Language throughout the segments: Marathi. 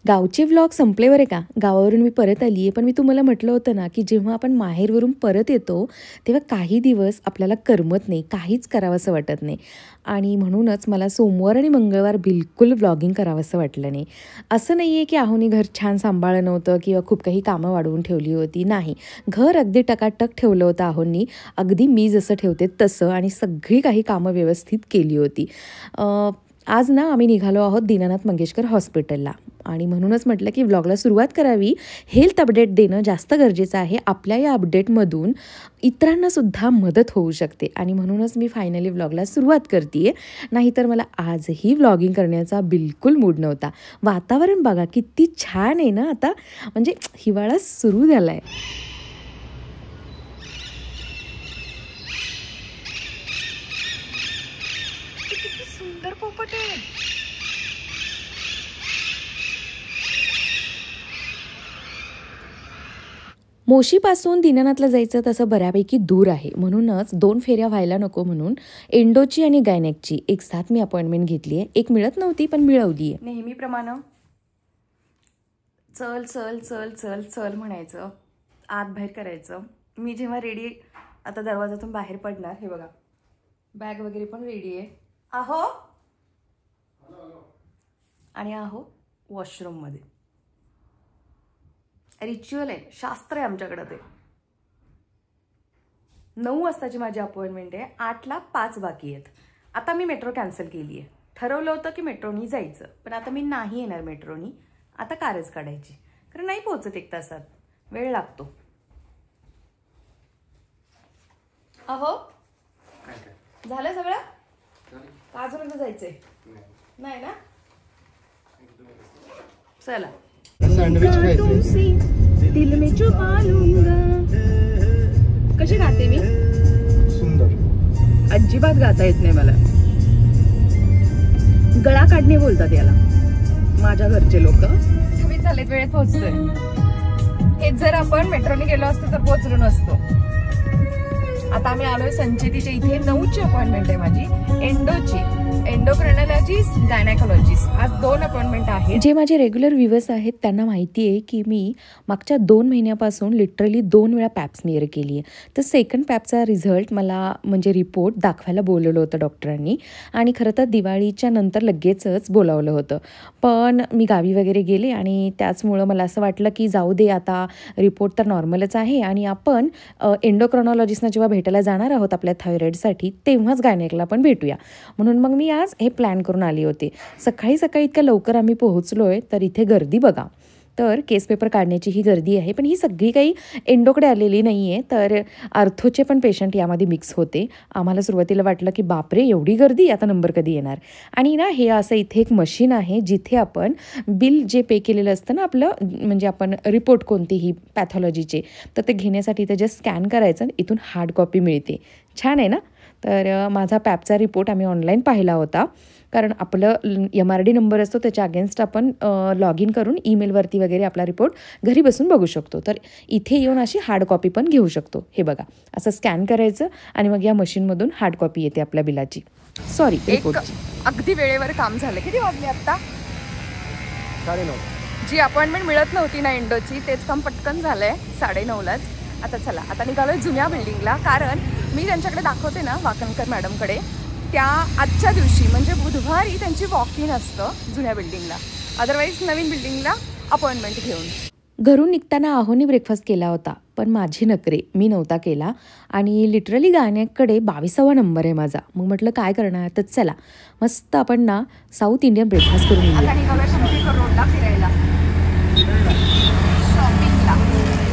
गावचे व्लॉग संपले बरे का. गावावरून मी परत आली आहे. पण मी तुम्हाला म्हटलं होतं ना की जेव्हा आपण माहेरवरून परत येतो तेव्हा काही दिवस आपल्याला करमत नाही, काहीच करावंसं वाटत नाही. आणि म्हणूनच मला सोमवार आणि मंगळवार बिलकुल व्लॉगिंग करावंसं वाटलं नाही. असं नाही आहे की आहोनी घर छान सांभाळलं नव्हतं किंवा खूप काही कामं वाढवून ठेवली होती, नाही. घर अगदी टकाटक ठेवलं होतं आहोंनी, अगदी मी जसं ठेवते तसं, आणि सगळी काही कामं व्यवस्थित केली होती. आज ना आम्ही निघालो आहोत दीनानाथ मंगेशकर हॉस्पिटलला, आणि म्हणूनच म्हटलं की व्लॉगला सुरुवात करावी. हेल्थ अपडेट देणं जास्त गरजेचं आहे. आपल्या या अपडेटमधून इतरांनासुद्धा मदत होऊ शकते, आणि म्हणूनच मी फायनली व्लॉगला सुरुवात करते आहे. नाहीतर मला आजही व्लॉगिंग करण्याचा बिलकुल मूड नव्हता. वातावरण बघा किती छान आहे ना आता, म्हणजे हिवाळा सुरू झाला आहे. सुंदर पोपट आहे. मोशीपासून दीनानाथला जायचं तसं बऱ्यापैकी दूर आहे. म्हणूनच 2 फेऱ्या व्हायला नको म्हणून एंडोची आणि गायनेकची एक साथ मी अपॉइंटमेंट घेतली आहे. एक मिळत नव्हती पण मिळवली आहे. नेहमीप्रमाणे चल चल चल चल चल म्हणायचं, आत बाहेर करायचं. मी जेव्हा रेडी आता दरवाजातून बाहेर पडणार, हे बघा बॅग वगैरे पण रेडी आहे. आहो आणि आहो वॉशरूममध्ये. रिच्युअल आहे, शास्त्र आहे आमच्याकडं. ते 9 वाजताची माझी अपॉइंटमेंट आहे, 8ला 5 बाकी आहेत. आता मी मेट्रो कॅन्सल केली आहे. ठरवलं होतं की मेट्रोनी जायचं, पण आता मी नाही येणार मेट्रोनी. आता कारच काढायची, कारण नाही पोहोचत 1 तासात, वेळ लागतो. अहो झालं सगळं? अजून जायचंय नाही ना? चला. दिल में छुपा लूंगा. कशी गाते मी? सुंदर. अजिबात गाता येत नाही मला. गळा काढणे बोलतात याला माझ्या घरचे लोक. तुम्ही चालेत वेळेत पोहोचतोय. हे जर आपण मेट्रोने गेलो असतो तर पोहोचलो नसतो. आता आम्ही आलोय संचेतीच्या इथे. 9ची अपॉइंटमेंट आहे माझी, एंडोची, एंडोक्रायनॉलॉजिस्ट, गायनेकोलॉजिस्ट. आज 2 अपॉइंटमेंट आहेत. जे माझे रेग्युलर व्ह्यूअर्स आहेत त्यांना माहिती आहे की मी मागच्या 2 महिन्यापासून लिटरली 2 वेळा पॅप स्मिअर केली आहे. तर सेकंड पॅपचा रिझल्ट मला म्हणजे रिपोर्ट दाखवायला बोलवलं होतं डॉक्टरांनी, आणि खरं तर दिवाळीच्या नंतर लगेचच बोलावलं होतं. पण मी गावी वगैरे गेले, आणि त्याचमुळं मला असं वाटलं की जाऊ दे, आता रिपोर्ट तर नॉर्मलच आहे, आणि आपण एंडोक्रायनॉलॉजिस्टना जेव्हा भेटायला जाणार आहोत आपल्या थायरॉईडसाठी तेव्हाच गायनेकला पण भेटूया. म्हणून मग मी आज हे प्लॅन करून आले होते. सकाळी सकाळी इतक्या लवकर आम्ही पोहोचलोय, तर इथे गर्दी बघा. तर केस पेपर काढण्याची ही गर्दी आहे, पण ही सगळी काही एंडोकडे आलेली नाही आहे. तर आर्थोचे पण पेशंट यामध्ये मिक्स होते. आम्हाला सुरुवातीला वाटलं की बापरे एवढी गर्दी, आता नंबर कधी येणार. आणि ना हे असं इथे एक मशीन आहे जिथे आपण बिल जे पे केलेलं असतं ना आपलं, म्हणजे आपण रिपोर्ट कोणतीही पॅथॉलॉजीचे, तर ते घेण्यासाठी इथे जस्ट स्कॅन करायचं, इथून हार्ड कॉपी मिळते. छान आहे ना? तर माझा पॅपचा रिपोर्ट आम्ही ऑनलाईन पाहिला होता, कारण आपलं MRD नंबर असतो त्याच्या अगेन्स्ट आपण लॉग इन करून ईमेलवरती वगैरे आपला रिपोर्ट घरी बसून बघू शकतो. तर इथे येऊन अशी हार्ड कॉपी पण घेऊ शकतो. हे बघा, असं स्कॅन करायचं आणि मग या मशीनमधून हार्ड कॉपी येते आपल्या बिलाची, सॉरी रिपोर्टची. अगदी वेळेवर काम झालं. किती वाजले आता? 9:30. जी अपॉइंटमेंट मिळत नव्हती ना एंडोची, तेच काम पटकन झालंय 9:30लाच. आता चला, आता निघालोय जुन्या बिल्डिंगला, कारण मी त्यांच्याकडे दाखवते ना वाकणकर मॅडमकडे, त्या आजच्या दिवशी म्हणजे बुधवारी त्यांची वॉक इन असतं जुन्या बिल्डिंगला, अदरवाईज नवीन बिल्डिंगला अपॉइंटमेंट घेऊन. घरून निघताना आहोनी ब्रेकफास्ट केला होता, पण माझी नखरे मी नव्हता केला, आणि लिटरली गायनेककडे 22वा नंबर आहे माझा. मग म्हटलं काय करणार, तर चला मस्त आपण ना साऊथ इंडियन ब्रेकफास्ट करून येऊया. आता निघालोय शंभरीकर रोडला फिरायला, शॉपिंगला.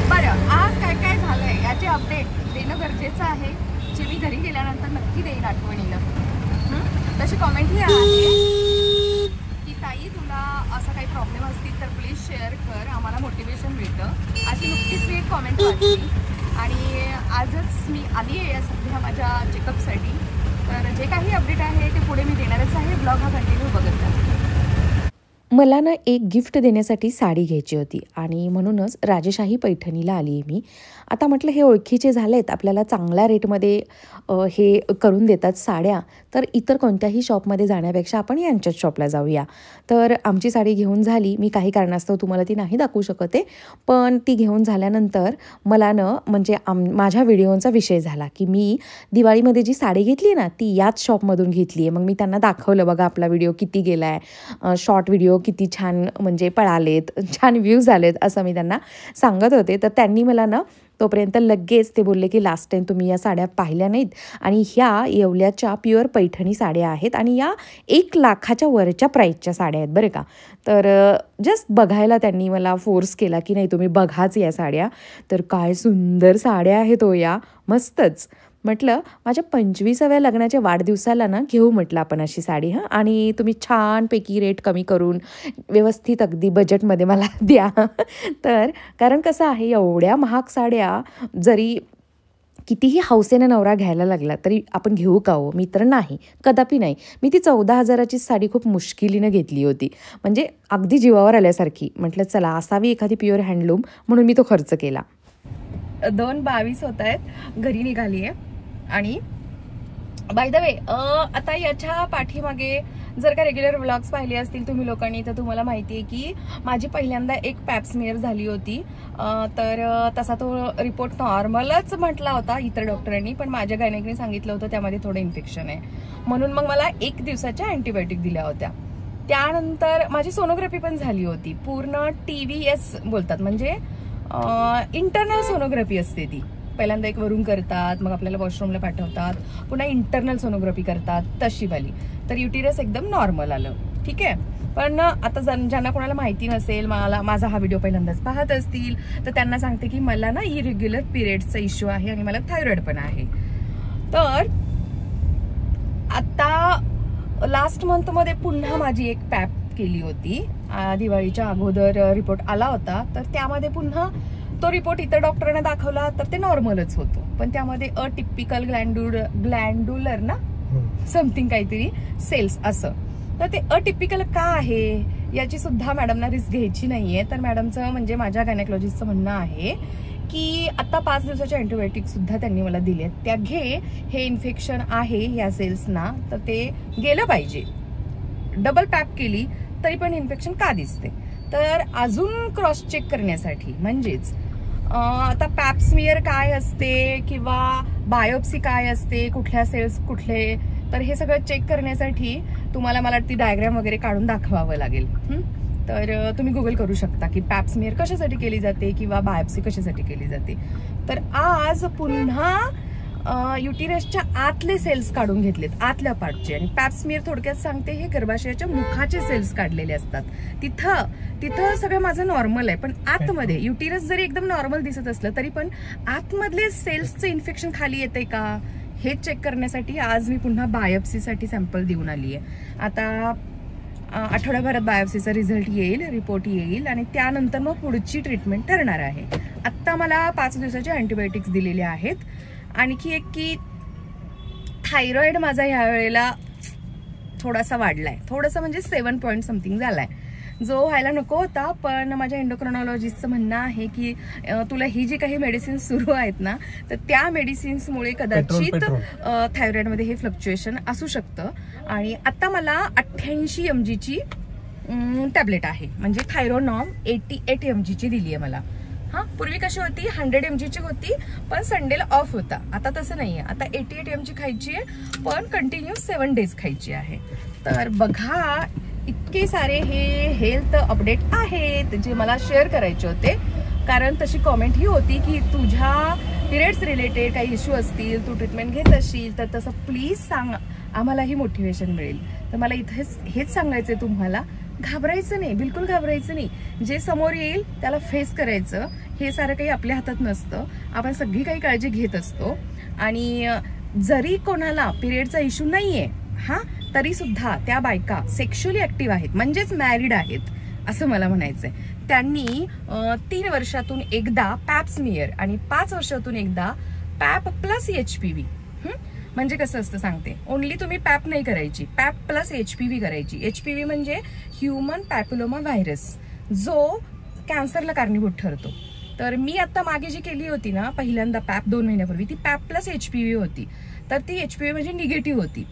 बरं, आज काय काय झालंय याचे अपडेट देणं गरजेचं आहे, जे मी घरी गेल्यानंतर नक्की देईन आठवणीनं. तशी कॉमेंट ही आहे की ताई तुला असं काही प्रॉब्लेम असतील तर प्लीज शेअर कर, आम्हाला मोटिवेशन मिळतं. अशी नुकतीच मी एक कॉमेंट वाचली, आणि आजच मी आली आहे या सध्या माझ्या चेकअपसाठी. तर जे काही अपडेट आहे ते पुढे मी देणारच आहे. ब्लॉग हा कंटिन्यू बघत राहा. मला ना एक गिफ्ट देण्यासाठी साडी घ्यायची होती आणि म्हणूनच राजेशाही पैठणीला आली आहे मी. आता म्हटलं हे ओळखीचे झालेत, आपल्याला चांगल्या रेटमध्ये हे करून देतात साड्या, तर इतर कोणत्याही शॉपमध्ये जाण्यापेक्षा आपण यांच्याच शॉपला जाऊया. तर आमची साडी घेऊन झाली. मी काही कारणास्तव तुम्हाला ती नाही दाखवू शकते, पण ती घेऊन झाल्यानंतर मला म्हणजे माझ्या व्हिडिओचा विषय झाला की मी दिवाळीमध्ये जी साडी घेतली ना ती याच शॉपमधून घेतली आहे. मग मी त्यांना दाखवलं, बघा आपला व्हिडिओ किती गेला आहे, शॉर्ट व्हिडिओ किती छान म्हणजे पळालेत, छान व्ह्यूज आलेत असं मी त्यांना सांगत होते. तर त्यांनी मला तोपर्यंत लगेच ते बोलले की लास्ट टाईम तुम्ही या साड्या पाहिल्या नाहीत आणि ह्या येवल्याच्या प्युअर पैठणी साड्या आहेत आणि या 1 लाखाच्या वरच्या प्राईसच्या साड्या आहेत बरं का. तर जस्ट बघायला त्यांनी मला फोर्स केला की नाही तुम्ही बघाच या साड्या. तर काय सुंदर साड्या आहेत हो या, मस्तच. म्हटलं माझ्या 25व्या लग्नाच्या वाढदिवसाला घेऊ म्हटलं आपण अशी साडी आणि तुम्ही छानपैकी रेट कमी करून व्यवस्थित अगदी बजेटमध्ये मला द्या. तर कारण कसं आहे, एवढ्या महाग साड्या जरी कितीही हौसेने नवरा घ्यायला लागला तरी आपण घेऊ का हो? मी तर नाही, कदापि नाही. मी ती 14,000ची साडी खूप मुश्किलीनं घेतली होती, म्हणजे अगदी जीवावर आल्यासारखी. म्हटलं चला असावी एखादी प्युअर हँडलूम, म्हणून मी तो खर्च केला. 2:22 होत आहेत, घरी निघाली आहे. आणि बाय द वे आता याच्या पाठीमागे जर का रेग्युलर व्लॉग्स पाहिले असतील तुम्ही लोकांनी तर तुम्हाला माहिती आहे की माझी पहिल्यांदा एक पॅप स्मिअर झाली होती. तर तसा तो रिपोर्ट नॉर्मलच म्हटला होता इतर डॉक्टरांनी, पण माझ्या गायनेकने सांगितलं होतं त्यामध्ये थोडं इन्फेक्शन आहे, म्हणून मग मला 1 दिवसाच्या अँटीबायोटिक दिल्या होत्या. त्यानंतर माझी सोनोग्राफी पण झाली होती, पूर्ण TVS बोलतात, म्हणजे इंटरनल सोनोग्राफी असते ती. पहिल्यांदा एक वरून करतात, मग आपल्याला वॉशरूमला पाठवतात, पुन्हा इंटरनल सोनोग्राफी करतात, तशी वाली. तर युटिरस एकदम नॉर्मल आलं, ठीक आहे. पण आता ज्यांना कोणाला माहिती नसेल, माझा हा व्हिडिओ पहिल्यांदाच पाहत असतील तर त्यांना सांगते की मला इरेग्युलर पिरियड्सचा इश्यू आहे आणि मला थायरॉइड पण आहे. तर आता लास्ट मंथमध्ये पुन्हा माझी एक पॅप केली होती, दिवाळीच्या अगोदर रिपोर्ट आला होता. तर त्यामध्ये पुन्हा तो रिपोर्ट इतर डॉक्टरांना दाखवला तर ते नॉर्मलच होतो, पण त्यामध्ये अटिपिकल ग्लँड्युलर समथिंग काहीतरी सेल्स असं. तर ते अटिपिकल का आहे याची सुद्धा मॅडमना रिस्क घ्यायची नाहीये. तर मॅडमचं म्हणजे माझ्या गायनेकोलॉजिस्टचं म्हणणं आहे की आता 5 दिवसाचे अँटीबायोटिक सुद्धा त्यांनी मला दिले, त्या घे, हे इन्फेक्शन आहे या सेल्सना तर ते गेलं पाहिजे. डबल पॅप केली तरी पण इन्फेक्शन का दिसते, तर अजून क्रॉस चेक करण्यासाठी, म्हणजेच आता पॅप स्मिअर काय असते किंवा बायोप्सी काय असते, कुठल्या सेल्स कुठले, तर हे सगळं चेक करण्यासाठी तुम्हाला मला ती डायग्राम वगैरे काढून दाखवावं लागेल. तर तुम्ही गुगल करू शकता की पॅप स्मिअर कशासाठी केली जाते किंवा बायोप्सी कशासाठी केली जाते. तर आज पुन्हा युटिरसच्या आतले सेल्स काढून घेतलेत, आतल्या पार्टचे. आणि पॅप स्मिअर थोडक्यात सांगते, हे गर्भाशयाच्या मुखाचे सेल्स काढलेले असतात. तिथं सगळं माझं नॉर्मल आहे, पण आतमध्ये युटिरस जरी एकदम नॉर्मल दिसत असलं तरी पण आतमधले सेल्सचं इन्फेक्शन खाली येते का हे चेक करण्यासाठी आज मी पुन्हा बायोप्सीसाठी सॅम्पल देऊन आली आहे. आता आठवड्याभरात बायोप्सीचा रिझल्ट येईल, रिपोर्ट येईल आणि त्यानंतर मग पुढची ट्रीटमेंट ठरणार आहे. आत्ता मला 5 दिवसाचे अँटीबायोटिक्स दिलेले आहेत. आणखी एक की थायरॉइड माझा ह्या वेळेला थोडासा वाढलाय, थोडासा म्हणजे 7 पॉइंट समथिंग झालाय, जो व्हायला नको होता. पण माझ्या एंडोक्रोनॉलॉजिस्टचं म्हणणं आहे की तुला ही जी काही मेडिसिन्स सुरू आहेत ना, तर त्या मेडिसिन्समुळे कदाचित थायरॉइडमध्ये हे फ्लक्च्युएशन असू शकतं. आणि आता मला 88 mg ची टॅबलेट आहे, म्हणजे थायरोनॉम 88 mg ची दिली आहे मला. पूर्वी कशी होती 100 mg ची होती, पण संडेला ऑफ होता. आता तसं नाहीये, आता 88 mg खायची आहे, पण कंटिन्यू 7 डेज खायची आहे. तर बघा, इतके सारे हे हेल्थ अपडेट आहेत जे मला शेअर करायचे होते, कारण तशी कॉमेंट ही होती की तुझ्या पिरियड्स रिलेटेड काही इश्यू असतील, तू ट्रीटमेंट घेत असशील तर तसं प्लीज सांग, आम्हालाही मोटिवेशन मिळेल. तर मला इथेच हेच सांगायचंय तुम्हाला, घाबरायचं नाही, बिलकुल घाबरायचं नाही. जे समोर येईल त्याला फेस करायचं. हे सारं काही आपल्या हातात नसतं, आपण सगळी काही काळजी घेत असतो. आणि जरी कोणाला पिरियडचा इश्यू नाहीये तरी सुद्धा त्या बायका सेक्शुअली ऍक्टिव्ह आहेत, म्हणजेच मॅरिड आहेत असं मला म्हणायचंय. त्यांनी 3 वर्षातून एकदा पॅप स्मिअर आणि 5 वर्षातून एकदा पॅप प्लस HPV म्हणजे कसं असतं सांगते. ओनली तुम्ही पॅप नाही करायची, पॅप प्लस HPV करायची. HPV म्हणजे ह्युमन पॅपिलोमा व्हायरस, जो कॅन्सरला कारणीभूत ठरतो. तर मी आता मागे जी केली होती ना पहिल्यांदा पॅप 2 महिन्यापूर्वी, ती पॅप प्लस HPV होती. तर ती HPV म्हणजे निगेटिव्ह होती.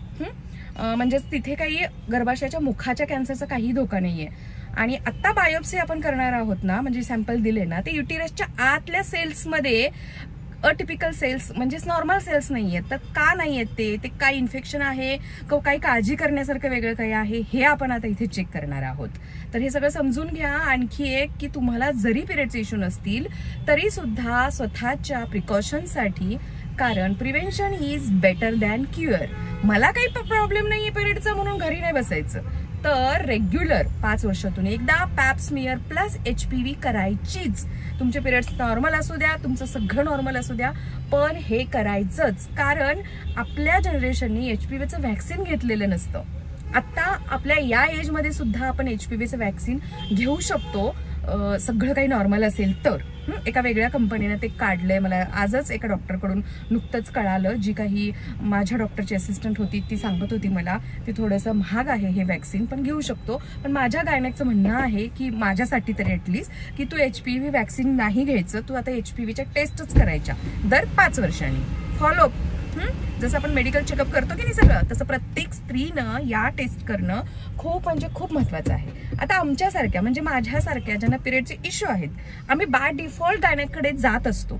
म्हणजेच तिथे काही गर्भाशयाच्या मुखाच्या कॅन्सरचा काही धोका नाहीये. आणि आता बायोप्सी आपण करणार आहोत ना, म्हणजे सॅम्पल दिले ना, ते युटिरसच्या आतल्या सेल्समध्ये अटिपिकल सेल्स म्हणजेच नॉर्मल सेल्स नाहीयेत. तर का नाहीयेत ते काय इन्फेक्शन आहे, काही काळजी करण्यासारखं वेगळं काही आहे, हे आपण आता इथे चेक करणार आहोत. तर हे सगळं समजून घ्या. आणखी एक की तुम्हाला जरी पिरियडचे इश्यू नसतील तरी सुद्धा स्वतःच्या प्रिकॉशनसाठी, कारण prevention is better than cure. मला काही प्रॉब्लेम नाहीये पिरियडचा म्हणून घरी नाही बसायचं. तर रेग्युलर 5 वर्षातून एकदा पॅप स्मिअर प्लस HPV करायचीच. तुमचे पिरियड्स नॉर्मल असू द्या, तुमचं सगळं नॉर्मल असू द्या, पण हे करायचंच. कारण आपल्या जनरेशननी HPVचं व्हॅक्सिन घेतलेलं नसतं. आता आपल्या या एजमध्ये सुद्धा आपण HPVचं व्हॅक्सिन घेऊ शकतो, सगळं काही नॉर्मल असेल तर. एका वेगळ्या कंपनीने ते काढलंय. मला आजच एका डॉक्टरकडून नुकतंच कळालं. जी काही माझ्या डॉक्टरची असिस्टंट होती ती सांगत होती मला, ते थोडंसं महाग आहे हे व्हॅक्सिन, पण घेऊ शकतो. पण माझ्या गायनेकचं म्हणणं आहे की माझ्यासाठी तरी ॲटलिस्ट की तू HPV व्हॅक्सिन नाही घ्यायचं, तू आता HPVच्या टेस्टच करायच्या दर 5 वर्षांनी. फॉलोअप जसं आपण मेडिकल चेकअप करतो की नाही सगळं, तसं प्रत्येक स्त्रीनं या टेस्ट करणं खूप म्हणजे खूप महत्वाचं आहे. आता आमच्यासारख्या म्हणजे माझ्यासारख्या ज्यांना पिरियडचे इश्यू आहेत, आम्ही बाय डिफॉल्ट गायनेककडे जात असतो.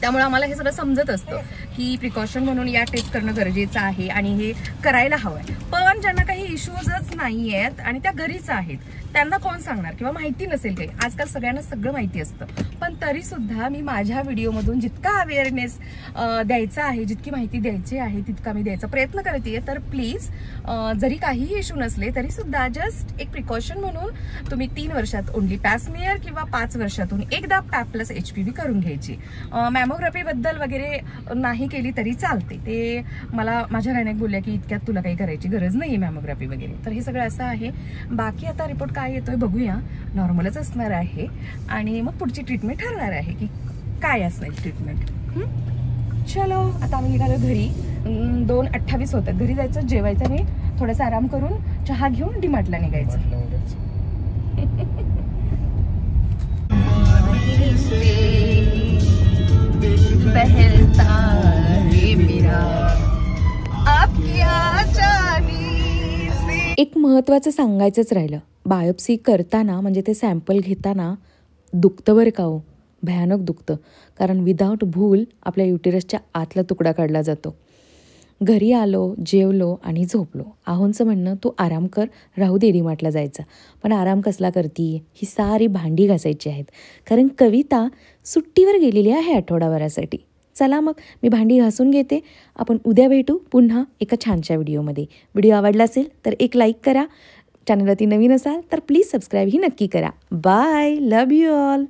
त्यामुळे आम्हाला हे सगळं समजत असतं की प्रिकॉशन म्हणून या टेस्ट करणं गरजेचं आहे आणि हे करायला हवंय. पण ज्यांना काही इश्यूजच नाही आहेत आणि त्या घरीच आहेत, त्यांना कोण सांगणार किंवा माहिती नसेल काही. आजकाल सगळ्यांना सगळं माहिती असतं, पण तरी सुद्धा मी माझ्या व्हिडिओमधून जितका अवेअरनेस द्यायचा आहे, जितकी माहिती द्यायची आहे तितका मी द्यायचा प्रयत्न करते. तर प्लीज जरी काहीही इश्यू नसले तरी सुद्धा जस्ट एक प्रिकॉशन म्हणून तुम्ही 3 वर्षात ओनली पॅप स्मिअर किंवा 5 वर्षातून एकदा पॅप प्लस HPV करून घ्यायची. मॅमोग्राफी बद्दल वगैरे नाही केली तरी चालते. ते मला माझ्या गायनेक बोलल्या की इतक्यात तुला काही करायची गरज नाही मॅमोग्राफी वगैरे. तर हे सगळं असं आहे. बाकी आता रिपोर्ट काय येतोय बघूया. नॉर्मलच असणार आहे आणि मग पुढची ट्रीटमेंट ठरणार आहे की काय असणार ट्रीटमेंट. चलो आता आम्ही निघालो घरी. 2:28 होतात. घरी जायचं, जेवायचं आणि थोडासा आराम करून चहा घेऊन डीमार्टला निघायचं. एक महत्त्वाचं सांगायचंच राहिलं. बायोप्सी करताना म्हणजे ते सॅम्पल घेताना दुखतं बरं का हो, भयानक दुखतं. कारण विदाऊट भूल आपल्या युटेरसच्या आतला तुकडा काढला जातो. घरी आलो, जेवलो आणि झोपलो. आहोंचं म्हणणं तू आराम कर, राहू दे डीमार्टला जायचं. पण आराम कसला करती? ही सारी भांडी घासायची आहेत. कारण कविता सुट्टीवर गेलेली आहे आठवडाभरासाठी. चला मग मी भांडी घासून घेते. आपण उद्या भेटू पुन्हा एका छानशा व्हिडिओमध्ये. व्हिडिओ आवडला असेल तर एक लाईक करा. चॅनलवरती नवीन असाल तर प्लीज सबस्क्राईब ही नक्की करा. Bye, love you all.